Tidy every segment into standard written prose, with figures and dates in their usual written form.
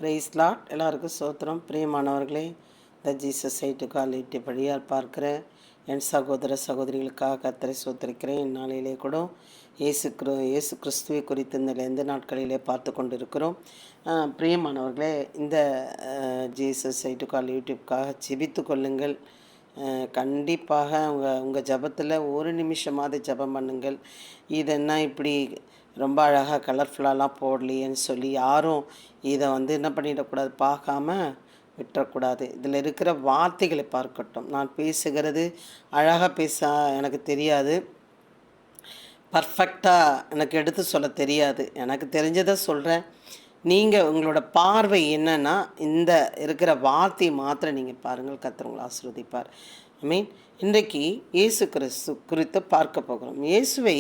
Price lot. எல்லாருக்கும் சோத்திரம். பிரியமானவர்களே, இந்த ஜீசஸ் சைட்டு காலிட்டி வழியால் பார்க்குற என் சகோதர சகோதரிகளுக்காக கர்த்தரை சோத்திருக்கிறேன். இந்நாளிலே கூட இயேசு கிறிஸ்துவை குறித்து இந்த எந்த நாட்களிலே பார்த்து கொண்டிருக்கிறோம். பிரியமானவர்களே, இந்த ஜீசஸ் சைட்டு கால் யூடியூப்காக ஜெபித்து கொள்ளுங்கள். கண்டிப்பாக உங்கள் ஜபத்தில் ஒரு நிமிஷமாவது ஜபம் பண்ணுங்கள். இதென்ன இப்படி ரொம்ப அழகாக கலர்ஃபுல்லாலாம் போடலையேன்னு சொல்லி யாரும் இதை என்ன பண்ணிடக்கூடாது, பார்க்காம விட்டுறக்கூடாது. இதில் இருக்கிற வார்த்தைகளை பார்க்கட்டும். நான் பேசுகிறது அழகாக பேச எனக்கு தெரியாது, பர்ஃபெக்டாக எனக்கு எடுத்து சொல்ல தெரியாது. எனக்கு தெரிஞ்சதை சொல்கிறேன். நீங்கள் உங்களோட பார்வை என்னென்னா இந்த இருக்கிற வார்த்தையை மாத்திரம் நீங்கள் பாருங்கள். கர்த்தர் உங்களை ஆசீர்வதிப்பார். இன்றைக்கு இயேசு கிறிஸ்து குறித்து பார்க்க போகிறோம். இயேசுவை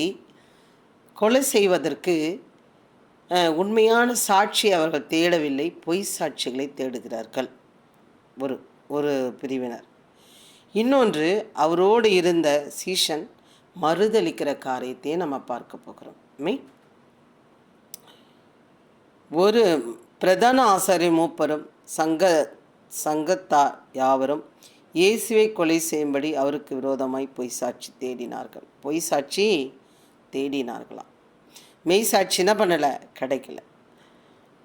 கொலை செய்வதற்கு உண்மையான சாட்சி அவர்கள் தேடவில்லை, பொய் சாட்சிகளை தேடுகிறார்கள் ஒரு பிரிவினர். இன்னொன்று, அவரோடு இருந்த சீஷன் மறுதளிக்கிற காரியத்தையே நம்ம பார்க்க போகிறோம். ஒரு பிரதான ஆசாரிய மூப்பரும் சங்கத்தார் யாவரும் இயேசுவை கொலை செய்யும்படி அவருக்கு விரோதமாய் பொய் சாட்சி தேடினார்களாம். மெய் சாட்சி என்ன பண்ணலை, கிடைக்கல.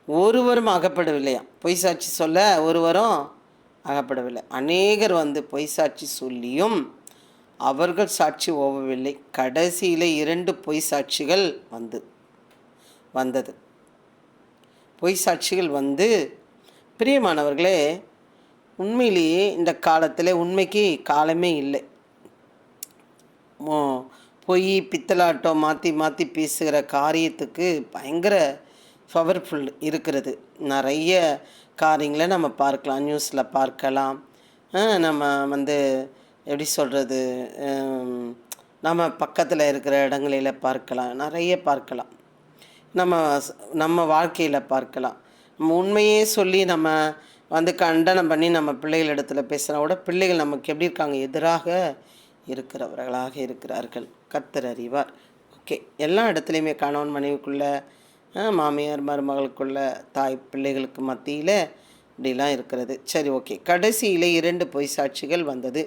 ஒருவரும் அகப்படவில்லையாம். பொய் சாட்சி சொல்ல ஒருவரும் அகப்படவில்லை. அநேகர் பொய் சாட்சி சொல்லியும் அவர்கள் சாட்சி ஓவவில்லை. கடைசியில் 2 பொய் சாட்சிகள் வந்தது. பொய் சாட்சிகள் பிரியமானவர்களே, உண்மையிலேயே இந்த காலத்தில் உண்மைக்கு காலமே இல்லை. பொய் பித்தலாட்டம் மாற்றி பேசுகிற காரியத்துக்கு பயங்கர பவர்ஃபுல் இருக்கிறது. நிறைய காரியங்களை நம்ம பார்க்கலாம், நியூஸில் பார்க்கலாம். நம்ம எப்படி சொல்கிறது, நம்ம பக்கத்தில் இருக்கிற இடங்களில் பார்க்கலாம், நிறைய பார்க்கலாம். நம்ம வாழ்க்கையில் பார்க்கலாம். நம்ம உண்மையே சொல்லி நம்ம கண்டனம் பண்ணி நம்ம பிள்ளைகள் இடத்துல பேசுகிறா கூட பிள்ளைகள் நமக்கு எப்படி இருக்காங்க, எதிராக இருக்கிறவர்களாக இருக்கிறார்கள். கர்த்தர் அறிவார். ஓகே, எல்லா இடத்துலையுமே கணவன் மனைவிக்குள்ளே, மாமியார் மருமகளுக்குள்ள, தாய் பிள்ளைகளுக்கு மத்தியில் இப்படிலாம் இருக்கிறது. சரி, ஓகே. கடைசியில் 2 பொய் சாட்சிகள் வந்தது.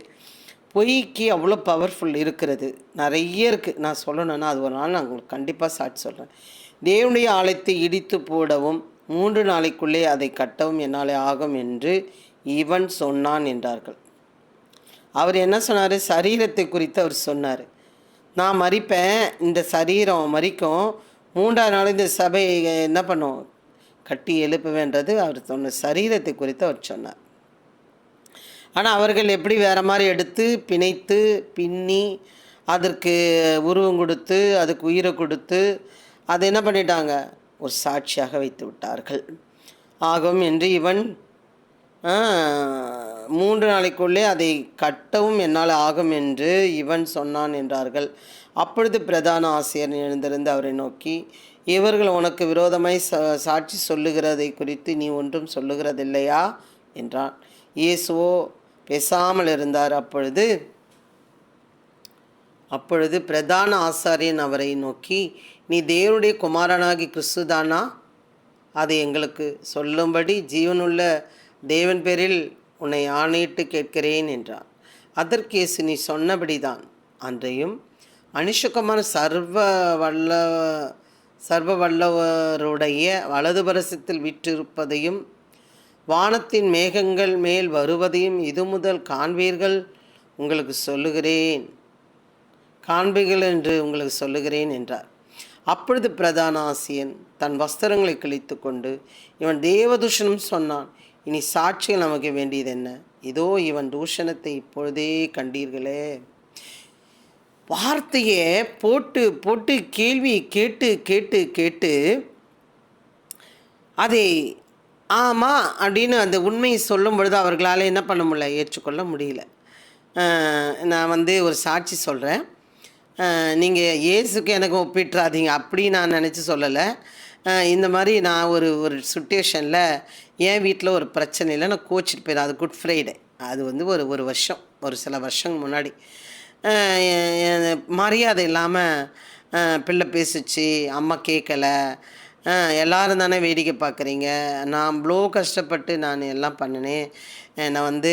பொய்க்கு அவ்வளோ பவர்ஃபுல் இருக்கிறது, நிறைய இருக்குது. நான் சொல்லணுன்னா அது ஒரு நாள் நான் உங்களுக்கு கண்டிப்பாக சாட்சி சொல்கிறேன். தேவனுடைய ஆலயத்தை இடித்து போடவும் 3 நாளைக்குள்ளே அதை கட்டவும் என்னால் ஆகும் என்று இவன் சொன்னான் என்றார்கள். அவர் என்ன சொன்னார்? சரீரத்தை குறித்து அவர் சொன்னார். நான் மறிப்பேன், இந்த சரீரம் மறிக்கும், 3ஆம் நாள் இந்த சபை என்ன பண்ணும், கட்டி எழுப்புவேன்றது அவர் சொன்ன சரீரத்தை குறித்து அவர் சொன்னார். ஆனால் அவர்கள் எப்படி வேறு மாதிரி எடுத்து பிணைத்து பின்னி அதற்கு உருவம் கொடுத்து அதுக்கு உயிரை கொடுத்து அதை என்ன பண்ணிட்டாங்க, ஒரு சாட்சியாக வைத்து விட்டார்கள். ஆகும் என்று இவன் 3 நாளைக்குள்ளே அதை கட்டவும் என்னால் ஆகும் என்று இவன் சொன்னான் என்றார்கள். அப்பொழுது பிரதான ஆசிரியர் எழுந்திருந்து அவரை நோக்கி, இவர்கள் உனக்கு விரோதமாய் சாட்சி சொல்லுகிறதை குறித்து நீ ஒன்றும் சொல்லுகிறதில்லையா என்றான். இயேசுவோ பேசாமல் இருந்தார். அப்பொழுது பிரதான ஆசாரியன் அவரை நோக்கி, நீ தேவனுடைய குமாரனாகி கிறிஸ்துதானா? அதை எங்களுக்கு சொல்லும்படி ஜீவனுள்ள தேவன் பேரில் உன்னை ஆணையிட்டு கேட்கிறேன் என்றார். அதற்கு இயேசு, நீ சொன்னபடிதான். அன்றையும் மனுஷகுமார சர்வ வல்லவருடைய வலதுபரசத்தில் விற்றிருப்பதையும் வானத்தின் மேகங்கள் மேல் வருவதையும் இது முதல் காண்பீர்கள் என்று உங்களுக்கு சொல்லுகிறேன் என்றார். அப்பொழுது பிரதான ஆசிரியன் தன் வஸ்திரங்களை கிழித்து கொண்டு, இவன் தேவதூஷணம் சொன்னான், இனி சாட்சிகள் நமக்கு வேண்டியது என்ன? இதோ இவன் தூஷணத்தை இப்பொழுதே கண்டீர்களே. வார்த்தையை போட்டு கேள்வி கேட்டு அதை ஆமாம் அப்படின்னு அந்த உண்மையை சொல்லும் பொழுது அவர்களால் என்ன பண்ண முடியல, ஏற்றுக்கொள்ள முடியல. நான் ஒரு சாட்சி சொல்கிறேன். நீங்கள் இயேசுக்கு எனக்கு ஒப்பிட்டுறாதீங்க, அப்படி நான் நினச்சி சொல்லலை. இந்த மாதிரி நான் ஒரு சுச்சுவேஷனில் என் வீட்டில் ஒரு பிரச்சனையில் நான் கோச்சிட்டு போயிடுறேன். அது குட் ஃப்ரைடே. அது ஒரு சில வருஷம் முன்னாடி மரியாதை இல்லாமல் பிள்ளை பேசிச்சு, அம்மா கேட்கலை, எல்லாரும் தானே வேடிக்கை பார்க்குறீங்க, நான் இவ்வளோ கஷ்டப்பட்டு நான் எல்லாம் பண்ணினேன், நான் வந்து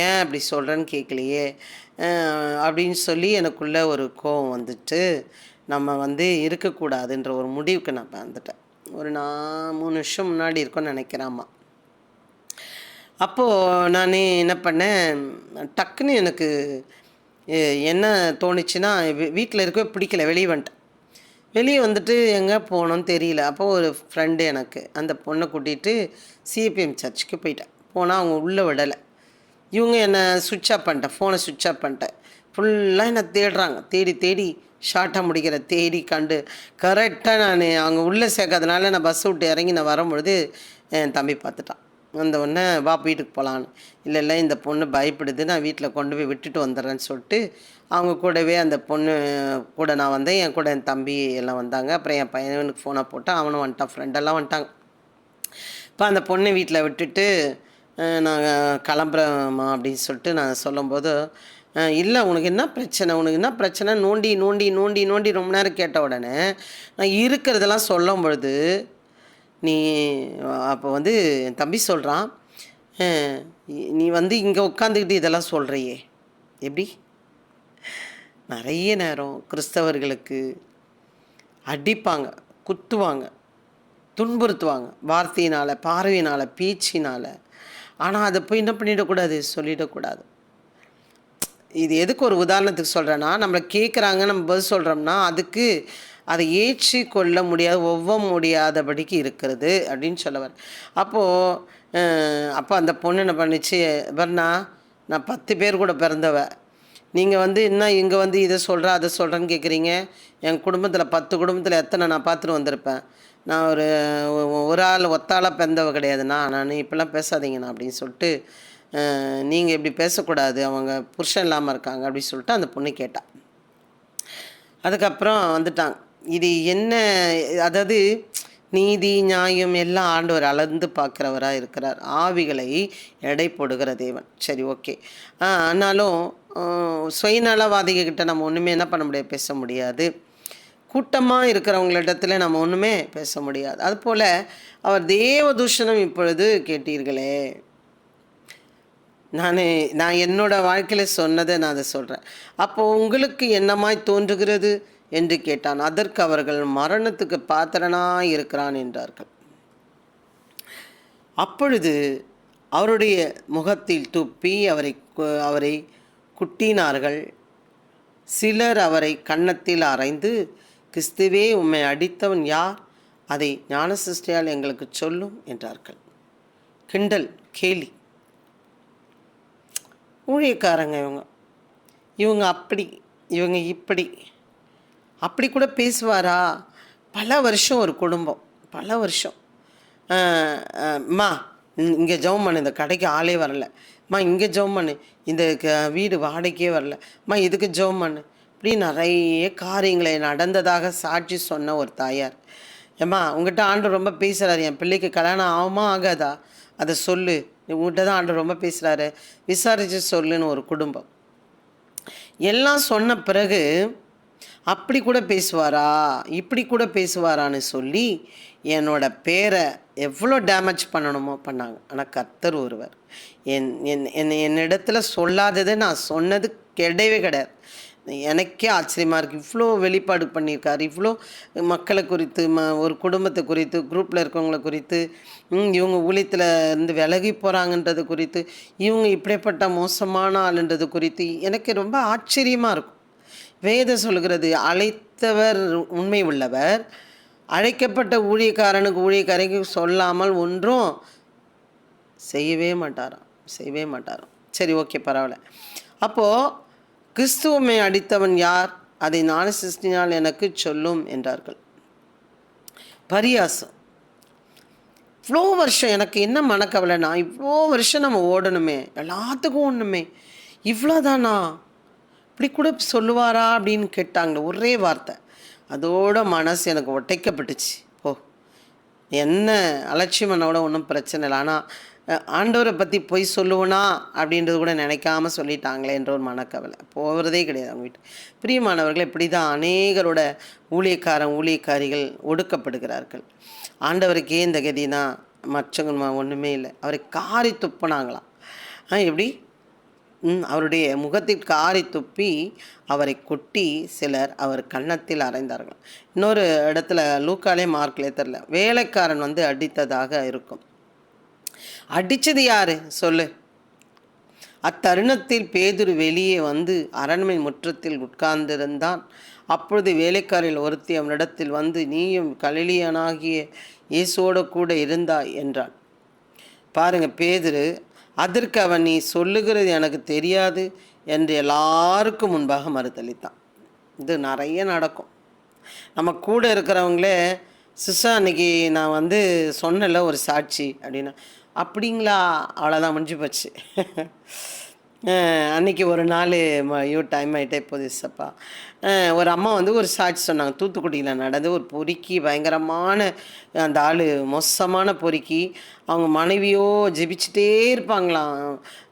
ஏன் அப்படி சொல்கிறேன்னு கேட்கலையே அப்படின்னு சொல்லி எனக்குள்ளே ஒரு கோவம் வந்துட்டு நம்ம வந்து இருக்கக்கூடாதுன்ற ஒரு முடிவுக்கு நான் வந்துட்டேன். ஒரு 3 வருஷம் முன்னாடி இருக்கும்னு நினைக்கிறேம்மா. அப்போது நான் என்ன பண்ணேன், டக்குன்னு எனக்கு என்ன தோணுச்சுன்னா, வீட்டில் இருக்கவே பிடிக்கல, வெளியே வந்துட்டேன். வெளியே வந்துட்டு எங்கே போனோன்னு தெரியல. அப்போ ஒரு ஃப்ரெண்டு எனக்கு அந்த பொண்ணை கூட்டிகிட்டு சிபிஎம் சர்ச்சுக்கு போயிட்டேன். போனால் அவங்க உள்ளே விடலை. இவங்க என்னை சுவிட்ச் ஆஃப் பண்ணிட்டேன், ஃபோனை சுவிட்ச் ஆஃப் பண்ணிட்டேன். ஃபுல்லாக என்னை தேடுறாங்க, தேடி தேடி ஷார்ட்டாக முடிக்கிற தேடி கண்டு கரெக்டாக நான் அவங்க உள்ளே சேர்க்காதனால நான் பஸ் விட்டு இறங்கி நான் வரும்பொழுது என் தம்பி பார்த்துட்டான். அந்த உடனே வா வீட்டுக்கு போகலான்னு. இல்லை இந்த பொண்ணு பயப்படுது, நான் வீட்டில் கொண்டு போய் விட்டுட்டு வந்துடுறேன்னு சொல்லிட்டு அவங்க கூடவே அந்த பொண்ணு கூட நான் வந்தேன். என் கூட என் தம்பி எல்லாம் வந்தாங்க. அப்புறம் என் பையனுக்கு ஃபோனை போட்டால் அவனும் வந்துட்டான், ஃப்ரெண்டெல்லாம் வந்துட்டாங்க. இப்போ அந்த பொண்ணை வீட்டில் விட்டுட்டு நாங்கள் கிளம்புறோம்மா அப்படின்னு சொல்லிட்டு நான் சொல்லும்போது, இல்லை உனக்கு என்ன பிரச்சனை நோண்டி நோண்டி நோண்டி நோண்டி ரொம்ப நேரம் கேட்ட உடனே நான் இருக்கிறதெல்லாம் சொல்லும் பொழுது நீ அப்போ வந்து என் தம்பி சொல்கிறான், நீ வந்து இங்கே உட்காந்துக்கிட்டு இதெல்லாம் சொல்கிறியே எப்படி? நிறைய நேரம் கிறிஸ்தவர்களுக்கு அடிப்பாங்க, குத்துவாங்க, துன்புறுத்துவாங்க, வார்த்தையினால், பார்வையினால், பேச்சினால். ஆனால் அதை போய் என்ன பண்ணிடக்கூடாது, சொல்லிடக்கூடாது. இது எதுக்கு ஒரு உதாரணத்துக்கு சொல்கிறேன்னா, நம்மளை கேட்குறாங்க, நம்ம பதில் சொல்கிறோம்னா அதுக்கு அதை ஏற்றி கொள்ள முடியாதபடிக்கு இருக்கிறது அப்படின்னு சொல்லவர். அப்போ அந்த பொண்ணு என்ன பண்ணிச்சு, வர்ணா நான் 10 பேர் கூட பிறந்தவ, நீங்கள் வந்து என்ன இங்கே வந்து இதை சொல்கிறேன் அதை சொல்கிறேன்னு கேட்குறீங்க. என் குடும்பத்தில் 10 குடும்பத்தில் எத்தனை நான் பார்த்துட்டு வந்திருப்பேன். நான் ஒத்தாளாக பிறந்தவ கிடையாதுண்ணா, நான் இப்படிலாம் பேசாதீங்கண்ணா அப்படின்னு சொல்லிட்டு, நீங்கள் இப்படி பேசக்கூடாது, அவங்க புருஷன் இல்லாமல் இருக்காங்க அப்படின்னு சொல்லிட்டு அந்த பொண்ணு கேட்டாள். அதுக்கப்புறம் வந்துட்டாங்க. இது என்ன, அதாவது நீதி நியாயம் எல்லாம் ஆண்டவர் அளந்து பார்க்குறவராக இருக்கிறார், ஆவிகளை எடை போடுகிற தேவன். சரி, ஓகே. ஆனாலும் சுயநலவாதிகிட்ட நம்ம ஒன்றுமே என்ன பண்ண முடியாது, பேச முடியாது. கூட்டமாக இருக்கிறவங்களிடத்துல நம்ம ஒன்றுமே பேச முடியாது. அதுபோல் அவர் தேவதூஷணம் இப்பொழுது கேட்டீர்களே, நான் என்னோடய வாழ்க்கையில் சொன்னதை நான் அதை சொல்கிறேன். அப்போது உங்களுக்கு என்னமாய் தோன்றுகிறது என்று கேட்டான். அதற்கு அவர்கள் மரணத்துக்கு பாத்திரனாய் இருக்கிறான் என்றார்கள். அப்பொழுது அவருடைய முகத்தில் துப்பி அவரை குட்டினார்கள். சிலர் அவரை கன்னத்தில் அறைந்து, கிறிஸ்துவே உம்மை அடித்தவன் யார், அதை ஞான சிருஷ்டியால் எங்களுக்கு சொல்லும் என்றார்கள். கிண்டல், கேலி. ஊழியக்காரங்க இவங்க அப்படி, இவங்க இப்படி, அப்படி கூட பேசுவாரா? பல வருஷம் ஒரு குடும்பம், பல வருஷம். அம்மா இங்கே ஜெபம் பண்ணு, இந்த கடைக்கு ஆளே வரல, அம்மா இங்கே ஜெபம் பண்ணு, இந்த வீடு வாடகைக்கே வரல, அம்மா இதுக்கு ஜெபம் பண்ணு. இப்படி நிறைய காரியங்களை நடந்ததாக சாட்சி சொன்ன ஒரு தாயார். ஏம்மா உங்கள்கிட்ட ஆண்டவர் ரொம்ப பேசுகிறாரு, என் பிள்ளைக்கு கல்யாணம் ஆகுமா ஆகாதா அதை சொல்லு, உங்கள்கிட்ட தான் ஆண்டவர் ரொம்ப பேசுகிறாரு, விசாரித்து சொல்லுன்னு ஒரு குடும்பம். எல்லாம் சொன்ன பிறகு அப்படி கூட பேசுவாரா, இப்படி கூட பேசுவாரான்னு சொல்லி என்னோட பேரை எவ்வளோ டேமேஜ் பண்ணணுமோ பண்ணாங்க. ஆனால் கர்த்தர் ஒருவர் என்னிடத்துல சொல்லாததை நான் சொன்னது கிடையவே கிடையாது. எனக்கே ஆச்சரியமாக இருக்குது. இவ்வளோ வெளிப்பாடு பண்ணியிருக்காரு, இவ்வளோ மக்களை குறித்து, ஒரு குடும்பத்தை குறித்து, குரூப்பில் இருக்கவங்கள குறித்து, இவங்க ஊழியத்தில் இருந்து விலகி போகிறாங்கன்றது குறித்து, இவங்க இப்படிப்பட்ட மோசமான ஆளுன்றது குறித்து எனக்கு ரொம்ப ஆச்சரியமாக இருக்கும். வேதம் சொல்கிறது, அழைத்தவர் உண்மை உள்ளவர், அழைக்கப்பட்ட ஊழியக்காரனுக்கு சொல்லாமல் ஒன்றும் செய்யவே மாட்டாராம். சரி, ஓகே, பரவாயில்ல. அப்போது கிறிஸ்துவமை அடித்தவன் யார், அதை ஞான சிருஷ்டியால் எனக்கு சொல்லும் என்றார்கள். பரியாசம். இவ்வளோ வருஷம் எனக்கு என்ன மனக்கவலைனா, இவ்வளோ வருஷம் நம்ம ஓடணுமே, எல்லாத்துக்கும் ஒன்றுமே, இவ்வளோதானா, இப்படி கூட சொல்லுவாரா அப்படின்னு கேட்டாங்க. ஒரே வார்த்தை, அதோட மனசு எனக்கு ஒட்டைக்கப்பட்டுச்சு. என்ன அலட்சியம் பண்ண கூட ஒன்றும் பிரச்சனை இல்லை. ஆனால் ஆண்டவரை பற்றி பொய் சொல்லுவனா அப்படின்றது கூட நினைக்காம சொல்லிட்டாங்களே என்ற ஒரு மனக்கவலை. போகிறதே கிடையாது அவங்க வீட்டு. பிரியமானவர்கள், இப்படி தான் அநேகரோட ஊழியக்காரிகள் ஒடுக்கப்படுகிறார்கள். ஆண்டவருக்கே இந்த கதினா மற்றவங்க ஒன்றுமே இல்லை. அவரை காரி துப்புனாங்களாம். எப்படி? அவருடைய முகத்தில் காரி துப்பி அவரை கொட்டி சிலர் அவர் கன்னத்தில் அறைந்தார்கள். இன்னொரு இடத்துல லூக்காலே மார்க்லே தெரில, வேலைக்காரன் வந்து அடித்ததாக இருக்கும். அடித்தது யாரு சொல்லு? அத்தருணத்தில் பேதுரு வெளியே வந்து அரண்மனை முற்றத்தில் உட்கார்ந்திருந்தான். அப்பொழுது வேலைக்காரில் ஒருத்தி அவனிடத்தில் வந்து, நீயும் கலிலியனாகிய இயேசுவோடு கூட இருந்தாய் என்றான். பாருங்க, பேதுரு அதற்கு அவன், நீ சொல்லுகிறது எனக்கு தெரியாது என்று எல்லாருக்கும் முன்பாக மறுதளித்தான். இது நிறைய நடக்கும். நம்ம கூட இருக்கிறவங்களே, சிஸ்டா அன்றைக்கி நான் வந்து சொன்னல ஒரு சாட்சி அப்படின்னா, அப்படிங்களா, அவ்வளோதான் முடிஞ்சு போச்சு. அன்றைக்கி ஒரு நாள் டைம் ஆகிட்டே போகுது சப்பா. ஒரு அம்மா வந்து ஒரு சாட்சி சொன்னாங்க. தூத்துக்குடியில் நடந்து ஒரு பொறுக்கி, பயங்கரமான அந்த ஆள் மோசமான பொறுக்கி, அவங்க மனைவியோ ஜெபிச்சுட்டே இருப்பாங்களாம்.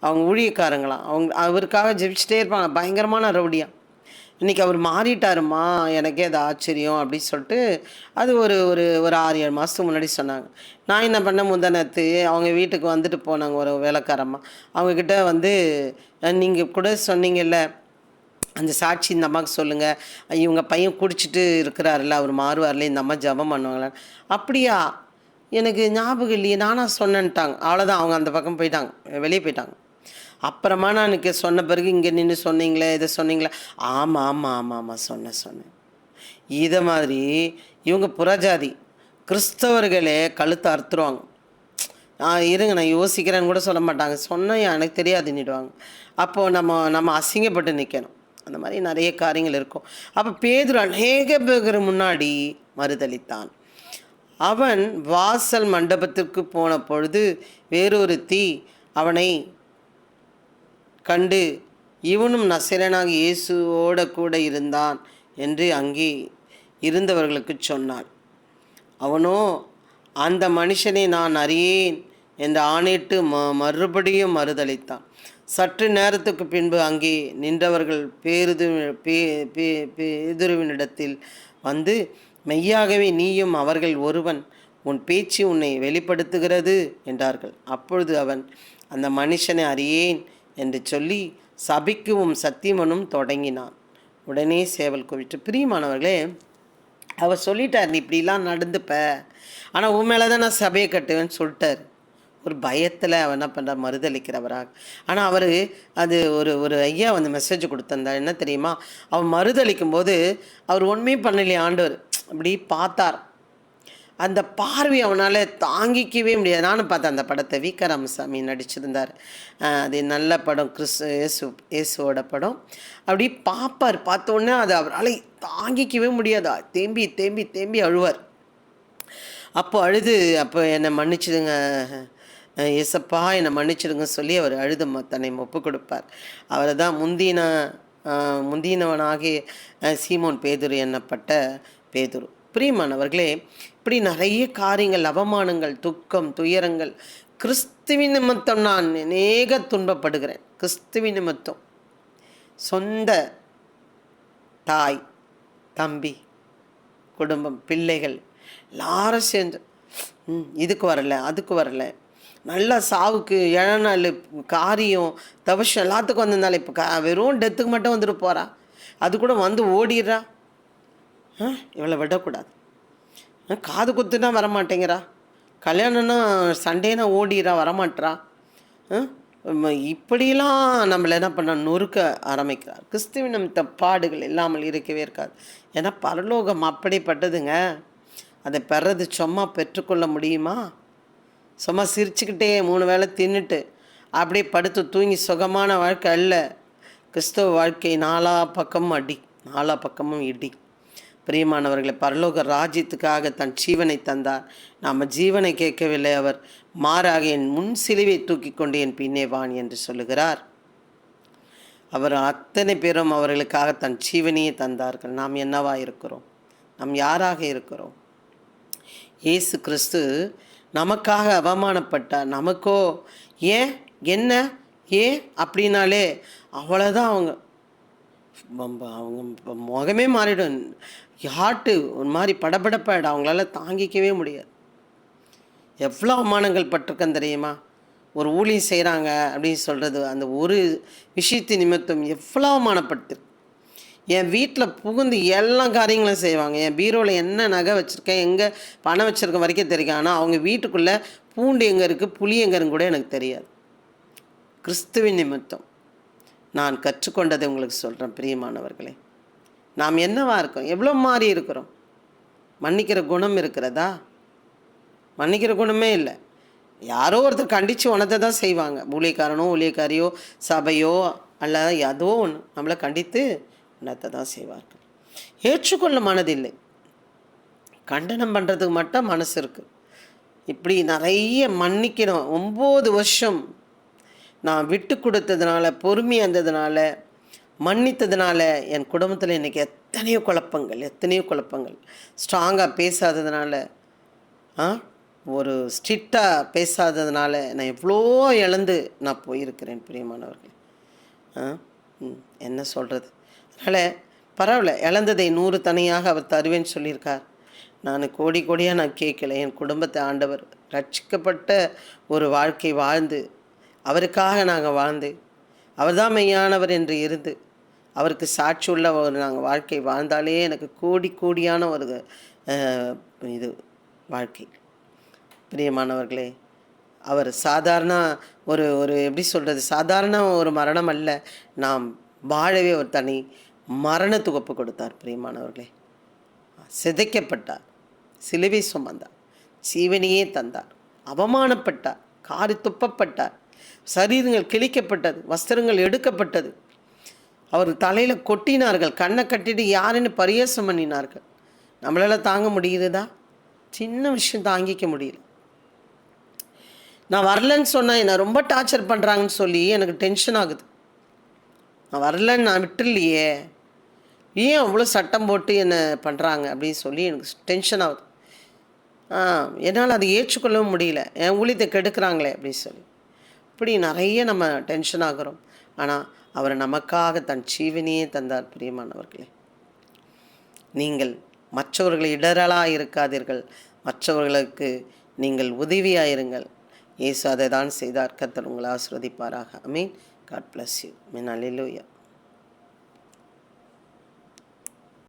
அவங்க ஊழியக்காரங்களாம், அவருக்காக ஜெபிச்சுட்டே இருப்பாங்க. பயங்கரமான ரவுடியாக. இன்றைக்கி அவர் மாறிட்டாருமா, எனக்கே அது ஆச்சரியம் அப்படின்னு சொல்லிட்டு அது ஒரு ஒரு ஒரு 6-7 மாதத்துக்கு முன்னாடி சொன்னாங்க. நான் என்ன பண்ண, முந்தானத்து அவங்க வீட்டுக்கு வந்துட்டு போனாங்க ஒரு வேலைக்காரம்மா. அவங்கக்கிட்ட வந்து, நீங்கள் கூட சொன்னீங்கல்ல அந்த சாட்சி, இந்த அம்மாவுக்கு சொல்லுங்கள், இவங்க பையன் குடிச்சிட்டு இருக்கிறாருல்ல, அவர் மாறுவார்ல, இந்த அம்மா ஜெபம் பண்ணுவாங்களா? அப்படியா, எனக்கு ஞாபகம் இல்லையே, நானாக சொன்னேன்ட்டாங்க. அவ்வளோதான், அவங்க அந்த பக்கம் போயிட்டாங்க, வெளியே போயிட்டாங்க. அப்புறமா நான் எனக்கு சொன்ன பிறகு, இங்கே நின்று சொன்னீங்களே, இதை சொன்னீங்களே, ஆமாம் ஆமாம் ஆமாம் ஆமாம் சொன்னேன். இதை மாதிரி இவங்க புறஜாதி கிறிஸ்தவர்களே கழுத்தை அறுத்துருவாங்க. இருங்க நான் யோசிக்கிறேன்னு கூட சொல்ல மாட்டாங்க. சொன்னால் எனக்கு தெரியாதுன்னிடுவாங்க. அப்போது நம்ம அசிங்கப்பட்டு நிற்கணும். அந்த மாதிரி நிறைய காரியங்கள் இருக்கும். அப்போ பேதுரு அநேக பேர் முன்னாடி மறுதளித்தான். அவன் வாசல் மண்டபத்திற்கு போன பொழுது வேறொரு தீ அவனை கண்டு, இவனும் நசரேயனாக இயேசுவோட கூட இருந்தான் என்று அங்கே இருந்தவர்களுக்கு சொன்னான். அவனோ, அந்த மனுஷனை நான் அறியேன் என்று ஆணையிட்டு மறுபடியும் மறுதளித்தான். சற்று நேரத்துக்கு பின்பு அங்கே நின்றவர்கள் பேதுருவினிடத்தில் வந்து, மெய்யாகவே நீயும் அவர்கள் ஒருவன், உன் பேச்சு உன்னை வெளிப்படுத்துகிறது என்றார்கள். அப்பொழுது அவன், அந்த மனுஷனை அறியேன் என்று சொல்லி சபிக்கவும் சத்தியமனும் தொடங்கினான். உடனே சேவல் கூவிட்டு. பிரியமானவர்களே, அவர் சொல்லிட்டார், நீ இப்படிலாம் நடந்துப்ப, ஆனால் உன் மேலே தான் நான் சபையை கட்டுவேன்னு சொல்லிட்டார். ஒரு பயத்தில் அவன் என்ன பண்ணுற, மறுதளிக்கிறவராக. ஆனால் அவர் அது ஒரு ஐயா வந்து மெசேஜ் கொடுத்திருந்தார். என்ன தெரியுமா, அவன் மறுதளிக்கும் போது அவர் ஒன்றுமே பண்ணலையே ஆண்டவர். அப்படி பார்த்தார். அந்த பார்வை அவனால் தாங்கிக்கவே முடியாது. நானும் பார்த்தேன் அந்த படத்தை. வி.க. ராமசாமி நடிச்சிருந்தார். அது நல்ல படம், இயேசுவோட படம். அப்படி பார்ப்பார். பார்த்தோன்னே அது அவரால் தாங்கிக்கவே முடியாது. தேம்பி தேம்பி தேம்பி அழுவார். அப்போ என்னை மன்னிச்சிடுங்க ஏசப்பா, என்னை மன்னிச்சிடுங்க சொல்லி அவர் அழுது தன்னை ஒப்பு கொடுப்பார். அவரை தான் முந்தினவனாகிய சீமோன் பேதுரு என்னப்பட்ட பேதுரு. பிரியமானவர்களே, இப்படி நிறைய காரியங்கள், அவமானங்கள், துக்கம், துயரங்கள். கிறிஸ்துவின் நிமித்தம் நான் அநேக துன்பப்படுகிறேன். கிறிஸ்துவின் நிமித்தம் சொந்த தாய், தம்பி, குடும்பம், பிள்ளைகள் எல்லாரும் சேர்ந்து இதுக்கு வரல, அதுக்கு வரல, நல்லா சாவுக்கு 7 நாள் காரியம் தவஷம் எல்லாத்துக்கும் வந்திருந்தாலும் இப்போ வெறும் டெத்துக்கு மட்டும் வந்துட்டு போகிறா. அது கூட வந்து ஓடிடுறா. இவளை விடக்கூடாது. காது குத்துனா வரமாட்டேங்கிறா, கல்யாணம்னா சண்டேனா ஓடிடுறா, வரமாட்டா. இப்படிலாம் நம்மளை என்ன பண்ண நொறுக்க ஆரம்பிக்கிறார். கிறிஸ்துவின் நிமித்த பாடுகள் இல்லாமல் இருக்கவே இருக்காது. ஏன்னா பரலோகம் அப்படிப்பட்டதுங்க. அதை பெறது சும்மா பெற்றுக்கொள்ள முடியுமா? சும்மா சிரிச்சுக்கிட்டே 3 வேளை தின்னுட்டு அப்படியே படுத்து தூங்கி சுகமான வாழ்க்கை அல்ல. கிறிஸ்தவ வாழ்க்கை நாலா பக்கமும் இடி. பிரியமானவர்களை, பரலோக ராஜ்யத்துக்காக தன் ஜீவனை தந்தார். நாம் ஜீவனை கேட்கவில்லை. அவர் மாறாக என் முன் சிலுவை தூக்கி கொண்டு என் பின்னே வான் என்று சொல்லுகிறார். அவர் அத்தனை பேரும் அவர்களுக்காக தன் ஜீவனையே தந்தார்கள். நாம் என்னவா இருக்கிறோம்? நாம் யாராக இருக்கிறோம்? இயேசு கிறிஸ்து நமக்காக அவமானப்பட்டார். நமக்கோ ஏன் என்ன ஏன் அப்படின்னாலே அவ்வளோதான். அவங்க முகமே மாறிடும். ஹார்ட்டு ஒரு மாதிரி படபடப்பாயிடும். அவங்களால தாங்கிக்கவே முடியாது. எவ்வளோ அவமானங்கள் பட்டிருக்கேன் தெரியுமா? ஒரு ஊழியம் செய்கிறாங்க அப்படின்னு சொல்கிறது, அந்த ஒரு விஷயத்தின் நிமித்தம் எவ்வளோ அவமானப்படுத்திருக்கு. என் வீட்டில் புகுந்து எல்லா காரியங்களும் செய்வாங்க. என் பீரோவில் என்ன நகை வச்சுருக்கேன், எங்கே பணம் வச்சுருக்க வரைக்கும் தெரியும். ஆனால் அவங்க வீட்டுக்குள்ளே பூண்டு எங்கே இருக்குது, புளி எங்கேன்னு கூட எனக்கு தெரியாது. கிறிஸ்துவின் நிமித்தம் நான் கற்றுக்கொண்டதை உங்களுக்கு சொல்கிறேன் பிரியமானவர்களே. நாம் என்னவா இருக்கோம், எவ்வளோ மாறி இருக்கிறோம். மன்னிக்கிற குணம் இருக்கிறதா? மன்னிக்கிற குணமே இல்லை. யாரோ ஒருத்தர் கண்டித்து உணத்தை தான் செய்வாங்க. ஊழியக்காரனோ ஊழியக்காரியோ சபையோ அல்ல ஏதோ ஒன்று நம்மளை கண்டித்து உணத்தை தான் செய்வார்கள். ஏற்றுக்கொள்ள மனதில்லை, கண்டனம் பண்ணுறதுக்கு மட்டும் மனசு இருக்குது. இப்படி நிறைய மன்னிக்கணும். 9 வருஷம் நான் விட்டு கொடுத்ததுனால, பொறுமையாக இருந்ததுனால, மன்னித்ததுனால என் குடும்பத்தில் இன்றைக்கி எத்தனையோ குழப்பங்கள். ஸ்ட்ராங்காக பேசாததுனால, ஒரு ஸ்ட்ரிக்டாக பேசாததுனால நான் எவ்வளோ இழந்து நான் போயிருக்கிறேன் பிரியமானவர்கள். என்ன சொல்கிறது? அதனால் பரவாயில்ல, இழந்ததை 100 தனியாக அவர் தருவேன்னு சொல்லியிருக்கார். நான் கோடியாக நான் கேட்கல. என் குடும்பத்தை ஆண்டவர் ரட்சிக்கப்பட்ட ஒரு வாழ்க்கை வாழ்ந்து, அவருக்காக நாங்கள் வாழ்ந்து, அவர் தான் மெய்யானவர் என்று இருந்து, அவருக்கு சாட்சி உள்ள ஒரு நாங்கள் வாழ்க்கை வாழ்ந்தாலே எனக்கு கோடியான ஒரு இது வாழ்க்கை. பிரியமானவர்களே, அவர் சாதாரண ஒரு எப்படி சொல்கிறது, சாதாரண ஒரு மரணம் அல்ல, நாம் வாழவே ஒரு தனி மரணத்துக்கு ஒப்பு கொடுத்தார். பிரியமானவர்களே, சிதைக்கப்பட்டார், சிலுவை சுமந்தார், ஜீவனையே தந்தார், அவமானப்பட்டார், காரி துப்பப்பட்டார், சரீரங்கள் கிழிக்கப்பட்டது, வஸ்திரங்கள் எடுக்கப்பட்டது, அவர் தலையில் கொட்டினார்கள், கண்ணை கட்டிட்டு யாருன்னு பரியாசம் பண்ணினார்கள். நம்மளால் தாங்க முடியுதுதா? சின்ன விஷயம் தாங்கிக்க முடியல. நான் வரலன்னு சொன்னேன், என்னை ரொம்ப டார்ச்சர் பண்ணுறாங்கன்னு சொல்லி எனக்கு டென்ஷன் ஆகுது. நான் வரலன்னு நான் விட்டுலையே, ஏன் அவ்வளோ சட்டம் போட்டு என்னை பண்ணுறாங்க அப்படின்னு சொல்லி எனக்கு டென்ஷன் ஆகுது. என்னால் அதை ஏற்றுக்கொள்ளவும் முடியல. என் ஊழியத்தை கெடுக்கிறாங்களே அப்படின்னு சொல்லி இப்படி நிறைய நம்ம டென்ஷன் ஆகிறோம். ஆனால் அவர் நமக்காக தன் ஜீவனையே தந்தார். பிரியமானவர்களே, நீங்கள் மற்றவர்களை இடரலாக இருக்காதீர்கள், மற்றவர்களுக்கு நீங்கள் உதவியாயிருங்கள். இயேசு அதை தான் செய்தார். கர்த்தர் உங்களை ஆசீர்வதிப்பாராக. ஆமென். God bless you. ஆமென். அல்லேலூயா.